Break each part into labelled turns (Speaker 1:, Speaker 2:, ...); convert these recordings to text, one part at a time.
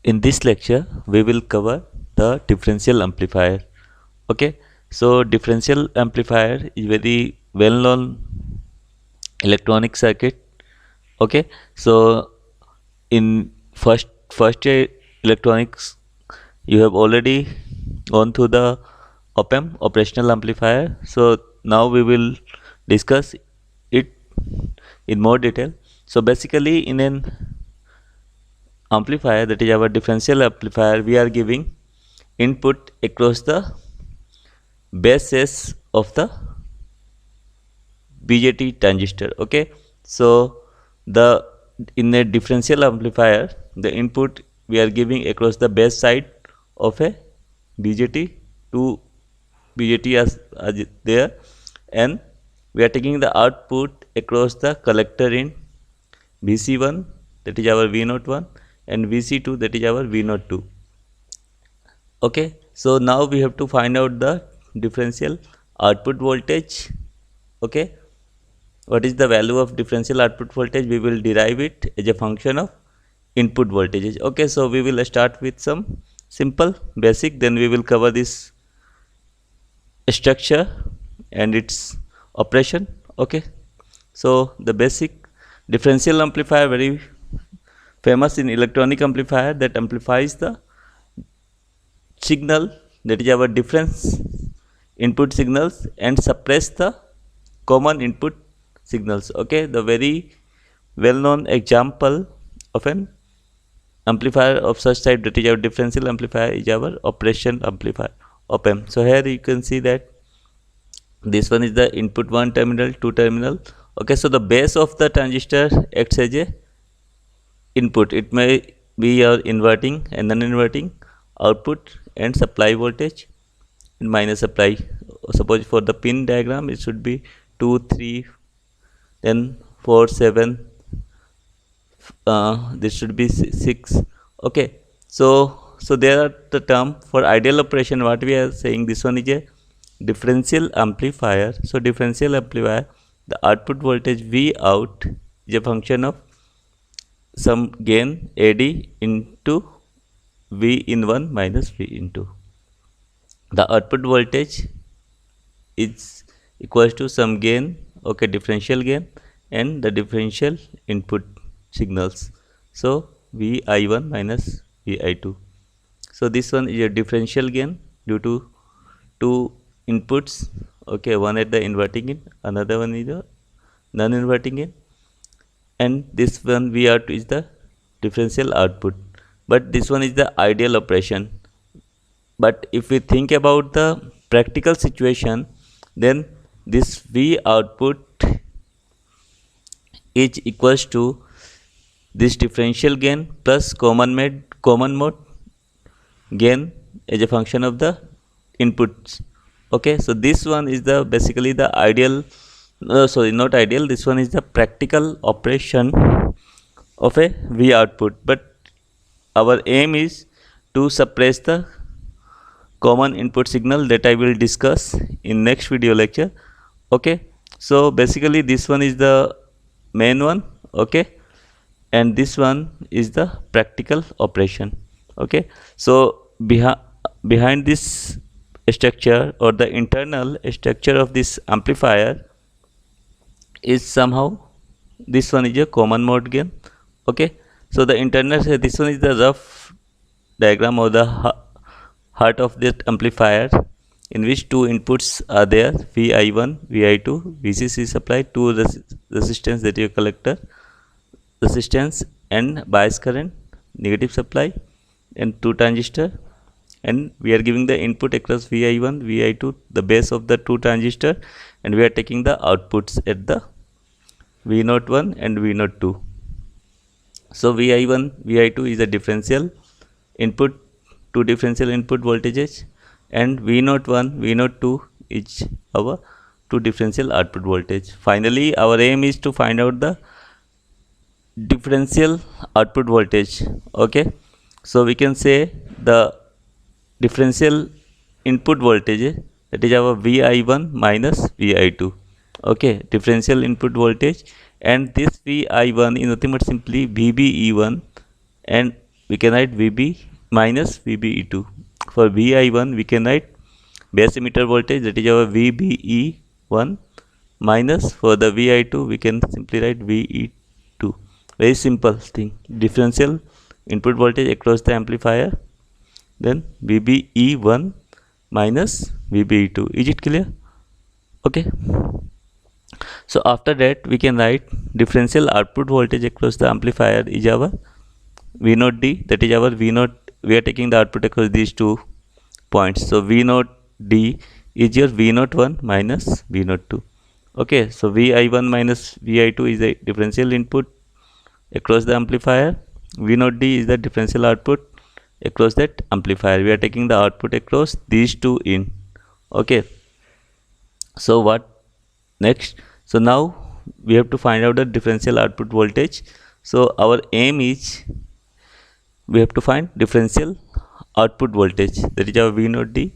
Speaker 1: In this lecture, we will cover the differential amplifier. Okay, so differential amplifier is very well known electronic circuit. Okay, so in first year electronics, you have already gone through the op-amp operational amplifier. So now we will discuss it in more detail. So basically, in an amplifier, that is our differential amplifier, we are giving input across the bases of the BJT transistor. Okay, so the in a differential amplifier, the input we are giving across the base side of a BJT, two BJT as there, and we are taking the output across the collector in VC1, that is our V01, and VC2, that is our V02. Okay, so now we have to find out the differential output voltage. Okay, what is the value of differential output voltage? We will derive it as a function of input voltages. Okay, so we will start with some simple basic, then we will cover this structure and its operation. Okay, so the basic differential amplifier, very famous in electronic amplifier, that amplifies the signal, that is our difference input signals, and suppress the common input signals. Okay, the very well known example of an amplifier of such type, that is our differential amplifier, is our operation amplifier, op-amp. So here you can see that this one is the input 1 terminal, 2 terminal. Okay, so the base of the transistor acts as a input. It may be your inverting and non-inverting output and supply voltage and minus supply. Suppose for the pin diagram, it should be 2, 3, then 4, 7. This should be 6. Okay, so there are the term for ideal operation. What we are saying, this one is a differential amplifier. So differential amplifier, the output voltage V out is a function of some gain AD into V in 1 minus V in 2. The output voltage is equals to some gain, okay, differential gain, and the differential input signals. So Vi1 minus Vi2. So this one is a differential gain due to two inputs. Okay, one at the inverting in, another one is the non-inverting in, and this one VR2 is the differential output. But this one is the ideal operation. But if we think about the practical situation, then this V output is equals to this differential gain plus common mode gain as a function of the inputs. Okay, so this one is the basically the ideal, sorry, not ideal, this one is the practical operation of a V output. But our aim is to suppress the common input signal, that I will discuss in next video lecture. Okay, so basically this one is the main one. Okay, and this one is the practical operation. Okay, so behind this structure, or the internal structure of this amplifier, is somehow this one is a common mode gain. Okay, so the internal, this one is the rough diagram or the heart of that amplifier, in which two inputs are there, Vi1, Vi2, VCC supply, two resistance, that is collector resistance, and bias current, negative supply, and two transistor, and we are giving the input across Vi1, Vi2, the base of the two transistor, and we are taking the outputs at the V01 and V02. So Vi1, Vi2 is a differential input, two differential input voltages, and V01, V02 is our two differential output voltage. Finally, our aim is to find out the differential output voltage. Okay, so we can say the differential input voltage, that is our Vi1 minus Vi2. Okay, differential input voltage, and this Vi1 is nothing but simply VBE1, and we can write VB minus VBE2. For VI1 we can write base emitter voltage, that is our VBE1, minus for the VI2 we can simply write VE2. Very simple thing. Differential input voltage across the amplifier, then VBE1 minus VBE2. Is it clear? Okay. So after that we can write differential output voltage across the amplifier is our V0 D, that is our V0. We are taking the output across these two points. So V0 D is your V01 minus V02. Okay, so Vi1 minus Vi2 is the differential input across the amplifier. V0 D is the differential output across that amplifier. We are taking the output across these two in. Okay, so what next? So now we have to find out the differential output voltage. So our aim is we have to find differential output voltage, that is our V0 D,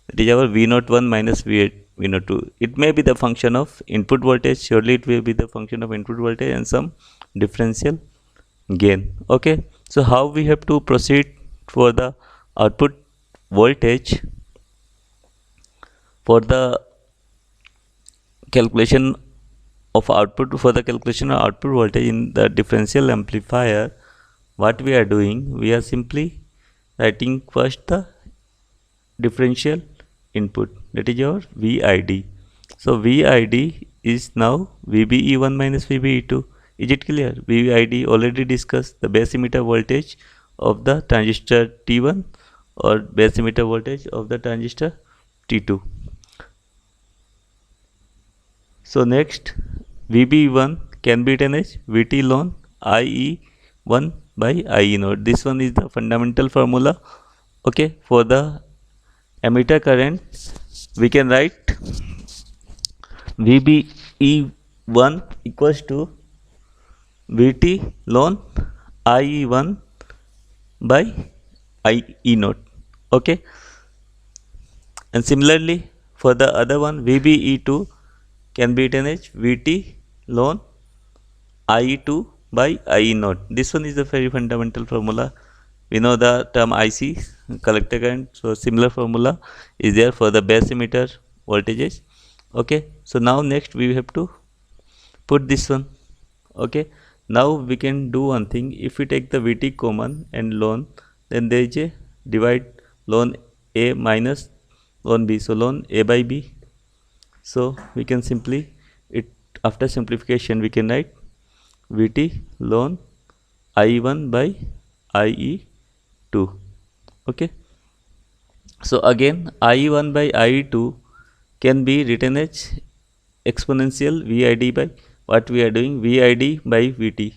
Speaker 1: that is our V01 minus V02. It may be the function of input voltage, surely it will be the function of input voltage and some differential gain. Okay, so how we have to proceed for the output voltage? For the calculation of output, for the calculation of output voltage in the differential amplifier, what we are doing, we are simply writing first the differential input, that is your VID. So VID is now VBE1 minus VBE2. Is it clear? VID already discussed, the base emitter voltage of the transistor T1 or base emitter voltage of the transistor T2. So next, VB1 can be written as VT ln IE1 by IE0. This one is the fundamental formula. Okay, for the emitter current we can write VBE1 equals to VT ln IE1 by IE0. Okay, and similarly for the other one, VBE2 can be written as VT ln IE2 by IE0. This one is a very fundamental formula. We know the term IC, collector current, so similar formula is there for the base emitter voltages. Okay, so now next we have to put this one. Okay, now we can do one thing. If we take the VT common and ln, then there is a divide ln A minus ln B, so ln A by B. So we can simply, it after simplification we can write VT ln IE1 by IE2. Okay, so again IE1 by IE2 can be written as exponential VID by what we are doing, VID by VT.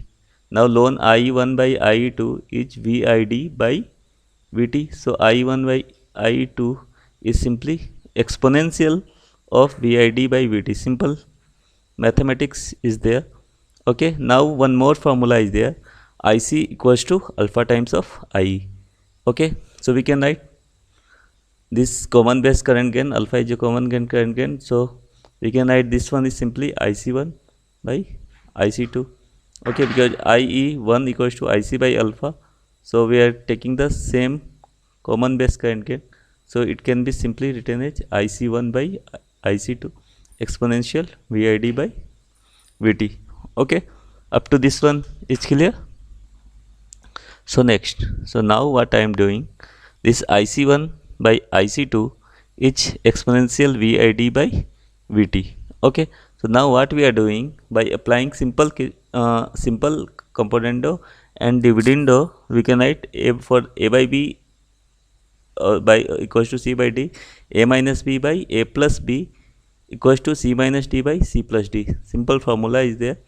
Speaker 1: Now ln IE1 by IE2 is VID by VT. So IE1 by IE2 is simply exponential of VID by VT. Simple mathematics is there. Okay, now one more formula is there, IC equals to alpha times of IE. Okay, so we can write this common base current gain, alpha is a common gain current gain, so we can write this one is simply IC1 by IC2. Okay, because IE1 equals to IC by alpha, so we are taking the same common base current gain, so it can be simply written as IC1 by IC2 exponential VID by VT. Okay, up to this one is clear. So next, so now what I am doing, this IC1 by IC2 is exponential VID by VT. Okay, so now what we are doing, by applying simple componendo and dividendo, we can write A for A by B by equals to C by D, A minus B by A plus B equals to C minus D by C plus D. Simple formula is there,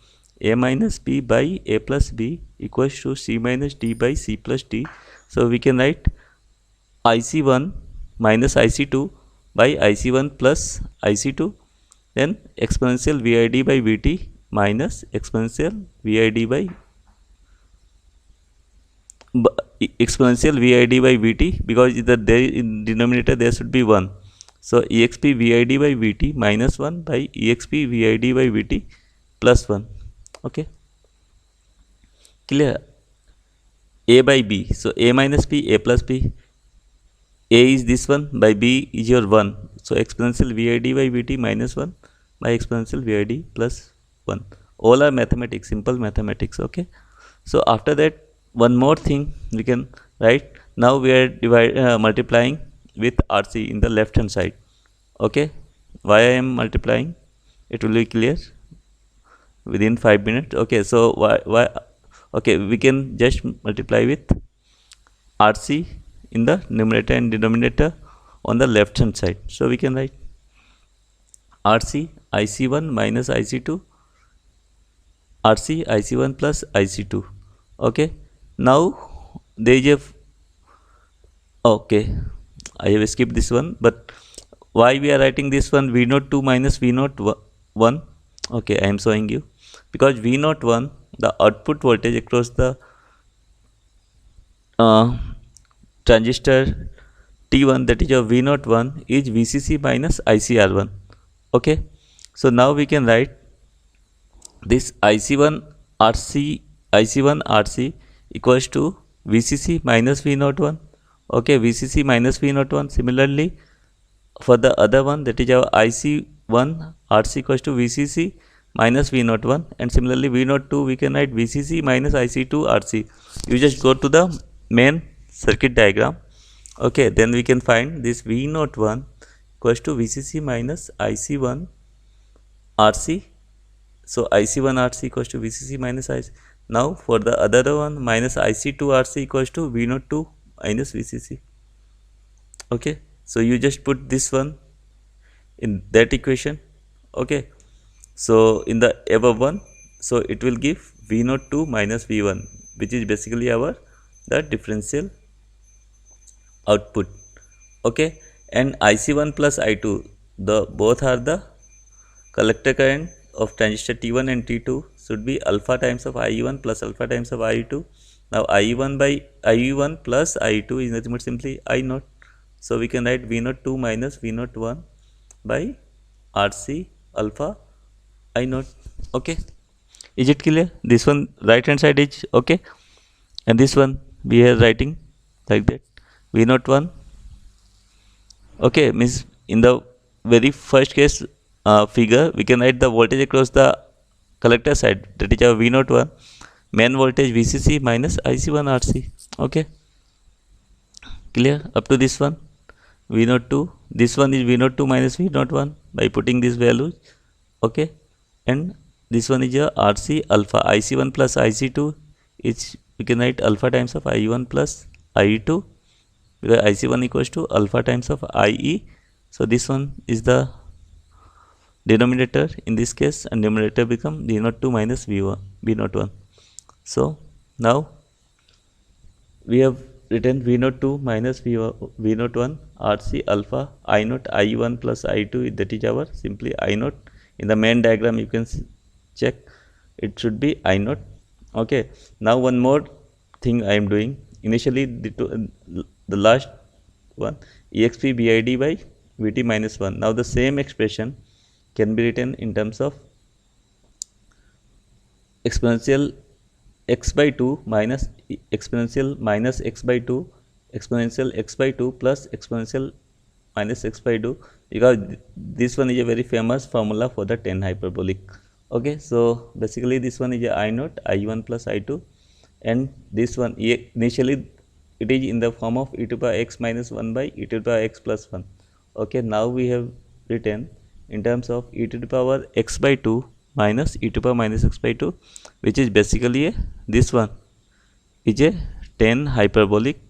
Speaker 1: A minus B by A plus B equals to C minus D by C plus D. So we can write IC1 minus IC2 by IC1 plus IC2, then exponential VID by VT minus exponential VID by exponential VID by VT, because there in denominator there should be 1. So exp VID by VT minus 1 by exp VID by VT plus 1. Okay, clear? a by b. So a minus b, a plus b. A is this one, by b is your 1. So exponential vid by vt minus 1 by exponential vid plus 1. All are mathematics, simple mathematics. Okay. So after that, one more thing we can write. Now we are multiplying with RC in the left hand side. Okay. Why I am multiplying? It will be clear within 5 minutes. Okay. So why? Okay, we can just multiply with RC in the numerator and denominator on the left hand side. So we can write RC IC1 minus IC2, RC IC1 plus IC2. Okay. Now there is a okay, I have skipped this one, but why we are writing this one, V02 minus V01? Okay, I am showing you, because V01, the output voltage across the transistor T1, that is your V01, is VCC minus ICR1. Okay, so now we can write this IC1 RC equals to VCC minus V01. Okay, VCC minus V01. Similarly, for the other one, that is our IC1 RC equals to VCC minus V01, and similarly V02 we can write VCC minus IC2 RC. You just go to the main circuit diagram. Okay, then we can find this V01 equals to VCC minus IC1 RC. So IC1 RC equals to VCC minus IC. Now for the other one, minus IC2 RC equals to V02 minus VCC. Okay, so you just put this one in that equation. Okay, so in the above one, so it will give V02 minus V1, which is basically our the differential output. Okay, and IC1 plus I2, the both are the collector current of transistor T1 and T2 should be alpha times of IE1 plus alpha times of IE2. Now IE1 plus IE2 is nothing but simply I0. So we can write V02 minus V01 by RC alpha I0. Okay, is it clear? This one right hand side is okay, and this one we are writing like that, V01. Okay, means in the very first case figure, we can write the voltage across the collector side, that is our V01, main voltage VCC minus IC1 RC. Okay, clear up to this one? V02, this one is V02 minus V01 by putting these values. Okay, and this one is your RC alpha, IC1 plus IC2 is, we can write alpha times of IE1 plus IE2, because IC1 equals to alpha times of IE. So this one is the denominator in this case, and numerator become V02 minus V01. So now we have written V02 minus V01 RC alpha I0 IE1 plus I2, that is our simply I0. In the main diagram you can check, it should be I0. Okay, now one more thing I am doing. Initially the last one, exp bid by vt minus 1. Now the same expression can be written in terms of exponential x by 2 minus exponential minus x by 2, exponential x by 2 plus exponential minus x by 2, because this one is a very famous formula for the 10 hyperbolic. Okay, so basically this one is a I0 I1 plus I2, and this one initially it is in the form of e to the power x minus 1 by e to the power x plus 1. Okay, now we have written in terms of e to the power x by 2 minus e to the power minus x by 2, which is basically this one is a 10 hyperbolic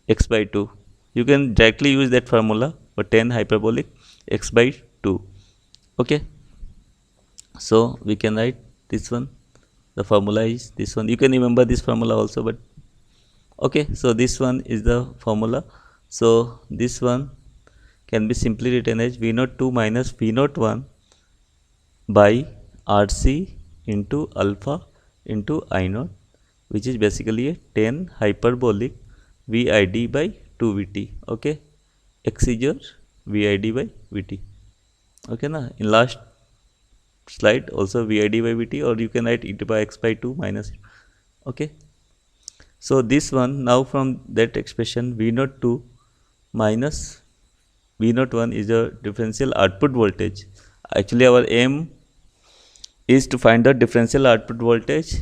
Speaker 1: x by 2. You can directly use that formula for 10 hyperbolic x by 2. Okay, so we can write this one, the formula is this one. You can remember this formula also, but okay, so this one is the formula. So this one can be simply written as V02 minus V01 by RC into alpha into I0, which is basically a 10 hyperbolic VID by 2 VT. Okay, X is your VID by VT. Okay, na in last slide also VID by VT, or you can write e to the power x by 2 minus. Okay, So this one, now from that expression, V02 minus V01 is a differential output voltage. Actually our aim is to find the differential output voltage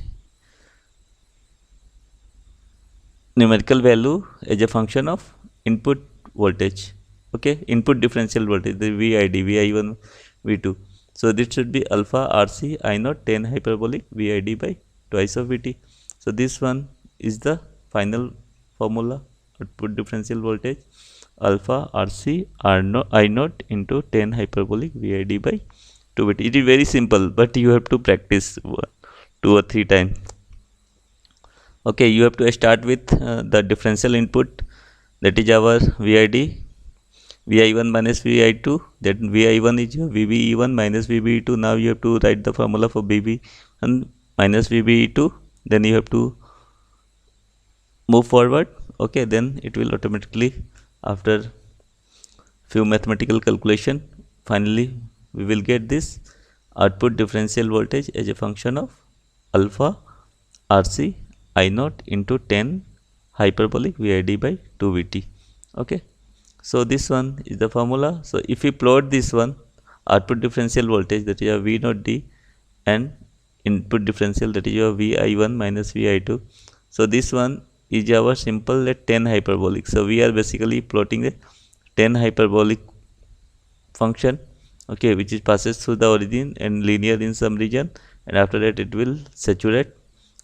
Speaker 1: numerical value as a function of input voltage. Okay, input differential voltage, the VID, VI1, V2. So this should be alpha RC I naught 10 hyperbolic VID by twice of VT. So this one is the final formula, output differential voltage alpha RC I naught into 10 hyperbolic VID by 2 VT. It is very simple, but you have to practice 2 or 3 times. Okay, you have to start with the differential input, that is our VID, VI1 minus VI2, that VI1 is VBE1 minus VBE2. Now you have to write the formula for VB1 minus VBE2, then you have to move forward. Okay, then it will automatically, after few mathematical calculation, finally we will get this output differential voltage as a function of alpha RC I naught into 10 hyperbolic VID by 2 VT. Okay, so this one is the formula. So if we plot this one, output differential voltage, that is your V naught D, and input differential, that is your VI1 minus VI2. So this one is our simple at 10 hyperbolic. So we are basically plotting a 10 hyperbolic function, okay, which is passes through the origin and linear in some region, and after that it will saturate.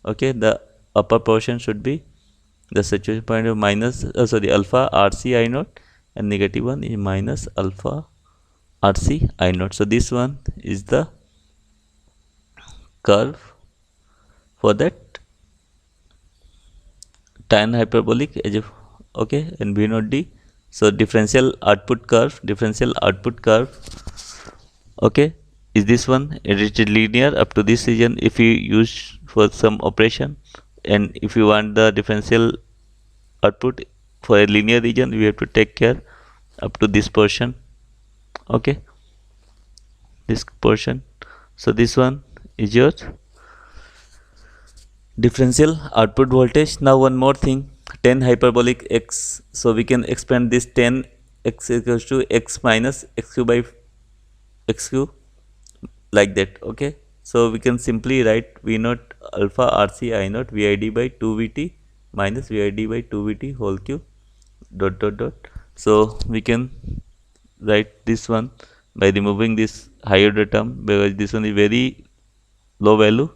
Speaker 1: Okay, the upper portion should be the saturation point of minus alpha RC I naught, and negative one is minus alpha RC I naught. So this one is the curve for that 10 hyperbolic as if, okay, and V naught D. So differential output curve, okay, is this one, and it is linear up to this region if you use for some operation, and if you want the differential output for a linear region, we have to take care up to this portion. Okay, this portion. So this one is your differential output voltage. Now one more thing, 10 hyperbolic x, so we can expand this 10 x equals to x minus x cube by x cube, like that. Okay, so we can simply write V naught alpha RC I naught VID by 2 VT minus VID by 2 VT whole cube dot dot dot. So we can write this one by removing this higher order term, because this one is very low value.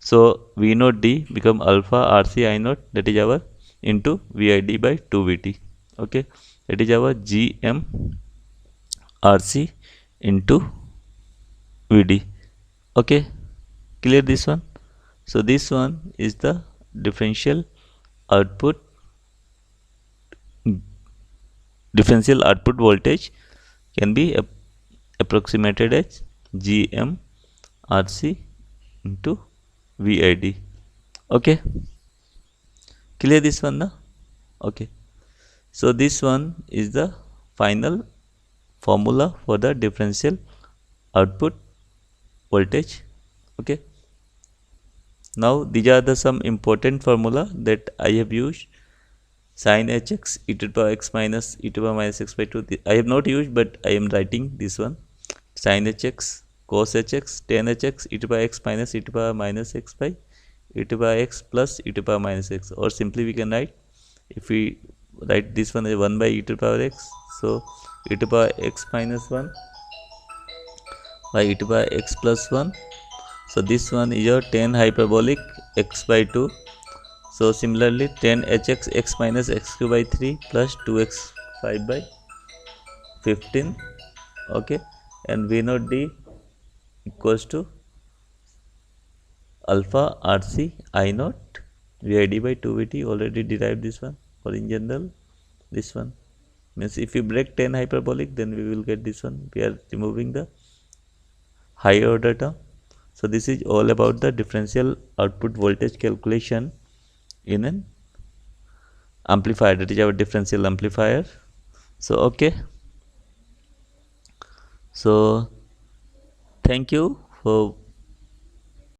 Speaker 1: So V naught D become alpha RC I naught, that is our into VID by 2 VT. Okay, that is our GM RC into VD. Okay, clear this one? So this one is the differential output voltage, can be approximated as GM RC into VID. Okay, clear this one now? Okay, so this one is the final formula for the differential output voltage. Okay, now these are the some important formula that I have used. Sin hx e to the power x minus e to the power minus x by 2. I have not used, but I am writing this one. Sin hx, cos hx, tan hx e to the power x minus e to the power minus x by e to the power x plus e to the power minus x. Or simply we can write, if we write this one as 1 by e to the power x, so e to the power x minus 1 by e to the power x plus 1. So this one is your 10 hyperbolic x by 2. So similarly 10 hx x minus x cube by 3 plus 2x 5 by 15. Okay, and V naught D equals to alpha RC I naught VID by 2 VT. Already derived this one. Or in general, this one means if you break 10 hyperbolic, then we will get this one. We are removing the higher order term. So this is all about the differential output voltage calculation in an amplifier, that is our differential amplifier. So okay, so thank you for